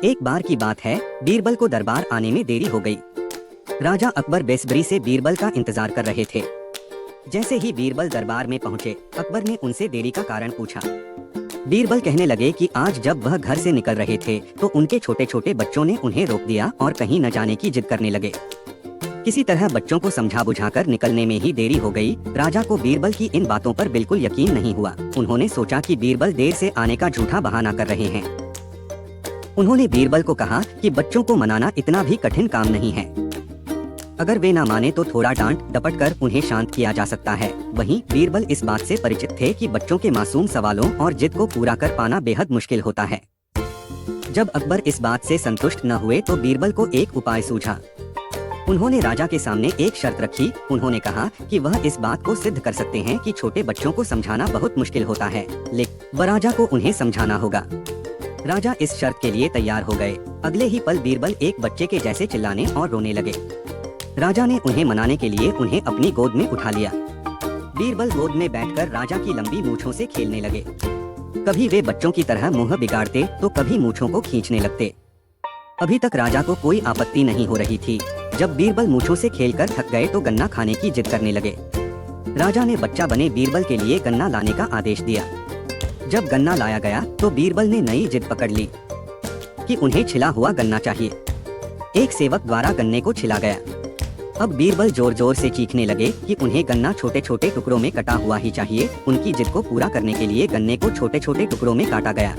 एक बार की बात है, बीरबल को दरबार आने में देरी हो गई। राजा अकबर बेसब्री से बीरबल का इंतजार कर रहे थे। जैसे ही बीरबल दरबार में पहुंचे, अकबर ने उनसे देरी का कारण पूछा। बीरबल कहने लगे कि आज जब वह घर से निकल रहे थे तो उनके छोटे छोटे बच्चों ने उन्हें रोक दिया और कहीं न जाने की जिद करने लगे। किसी तरह बच्चों को समझा बुझाकर निकलने में ही देरी हो गई। राजा को बीरबल की इन बातों पर बिल्कुल यकीन नहीं हुआ। उन्होंने सोचा कि बीरबल देर से आने का झूठा बहाना कर रहे हैं। उन्होंने बीरबल को कहा कि बच्चों को मनाना इतना भी कठिन काम नहीं है। अगर वे ना माने तो थोड़ा डांट डपट कर उन्हें शांत किया जा सकता है। वहीं बीरबल इस बात से परिचित थे कि बच्चों के मासूम सवालों और जिद को पूरा कर पाना बेहद मुश्किल होता है। जब अकबर इस बात से संतुष्ट न हुए तो बीरबल को एक उपाय सूझा। उन्होंने राजा के सामने एक शर्त रखी। उन्होंने कहा कि वह इस बात को सिद्ध कर सकते हैं कि छोटे बच्चों को समझाना बहुत मुश्किल होता है, लेकिन राजा को उन्हें समझाना होगा। राजा इस शर्त के लिए तैयार हो गए। अगले ही पल बीरबल एक बच्चे के जैसे चिल्लाने और रोने लगे। राजा ने उन्हें मनाने के लिए उन्हें अपनी गोद में उठा लिया। बीरबल गोद में बैठकर राजा की लंबी मूंछों से खेलने लगे। कभी वे बच्चों की तरह मुंह बिगाड़ते तो कभी मूंछों को खींचने लगते। अभी तक राजा को कोई आपत्ति नहीं हो रही थी। जब बीरबल मूंछों से खेलकर थक गए तो गन्ना खाने की जिद करने लगे। राजा ने बच्चा बने बीरबल के लिए गन्ना लाने का आदेश दिया। जब गन्ना लाया गया तो बीरबल ने नई जिद पकड़ ली कि उन्हें छिला हुआ गन्ना चाहिए। एक सेवक द्वारा गन्ने को छिला गया। अब बीरबल जोर जोर से चीखने लगे कि उन्हें गन्ना छोटे छोटे टुकड़ों में कटा हुआ ही चाहिए। उनकी जिद को पूरा करने के लिए गन्ने को छोटे छोटे टुकड़ों में काटा गया।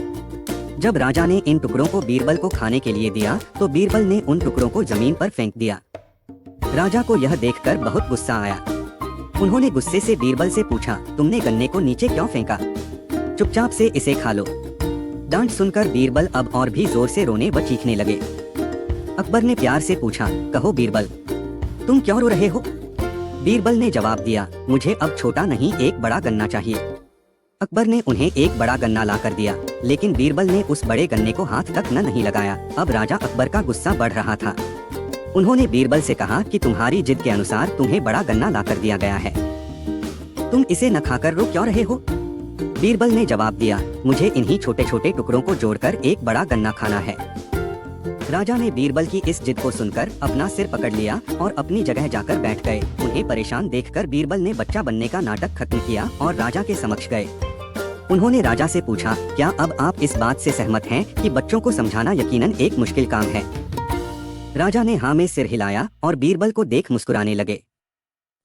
जब राजा ने इन टुकड़ों को बीरबल को खाने के लिए दिया तो बीरबल ने उन टुकड़ों को जमीन पर फेंक दिया। राजा को यह देखकर बहुत गुस्सा आया। उन्होंने गुस्से से बीरबल से पूछा, तुमने गन्ने को नीचे क्यों फेंका? चुपचाप से इसे खा लो। डांट सुनकर बीरबल अब और भी जोर से रोने व चीखने लगे। अकबर ने प्यार से पूछा, कहो बीरबल, तुम क्यों रो रहे हो? बीरबल ने जवाब दिया, मुझे अब छोटा नहीं एक बड़ा गन्ना चाहिए। अकबर ने उन्हें एक बड़ा गन्ना ला कर दिया, लेकिन बीरबल ने उस बड़े गन्ने को हाथ तक न नहीं लगाया। अब राजा अकबर का गुस्सा बढ़ रहा था। उन्होंने बीरबल से कहा कि तुम्हारी जिद के अनुसार तुम्हें बड़ा गन्ना ला कर दिया गया है, तुम इसे न खाकर रो क्यों रहे हो? बीरबल ने जवाब दिया, मुझे इन्हीं छोटे छोटे टुकड़ों को जोड़कर एक बड़ा गन्ना खाना है। राजा ने बीरबल की इस जिद को सुनकर अपना सिर पकड़ लिया और अपनी जगह जाकर बैठ गए। उन्हें परेशान देखकर बीरबल ने बच्चा बनने का नाटक खत्म किया और राजा के समक्ष गए। उन्होंने राजा से पूछा, क्या अब आप इस बात से सहमत हैं कि बच्चों को समझाना यकीनन एक मुश्किल काम है? राजा ने हाँ में सिर हिलाया और बीरबल को देख मुस्कुराने लगे।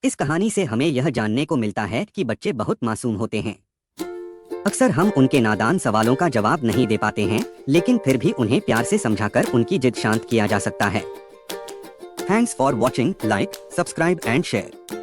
इस कहानी से हमें यह जानने को मिलता है कि बच्चे बहुत मासूम होते हैं। अक्सर हम उनके नादान सवालों का जवाब नहीं दे पाते हैं, लेकिन फिर भी उन्हें प्यार से समझाकर उनकी जिद शांत किया जा सकता है। Thanks for watching, like, subscribe and share.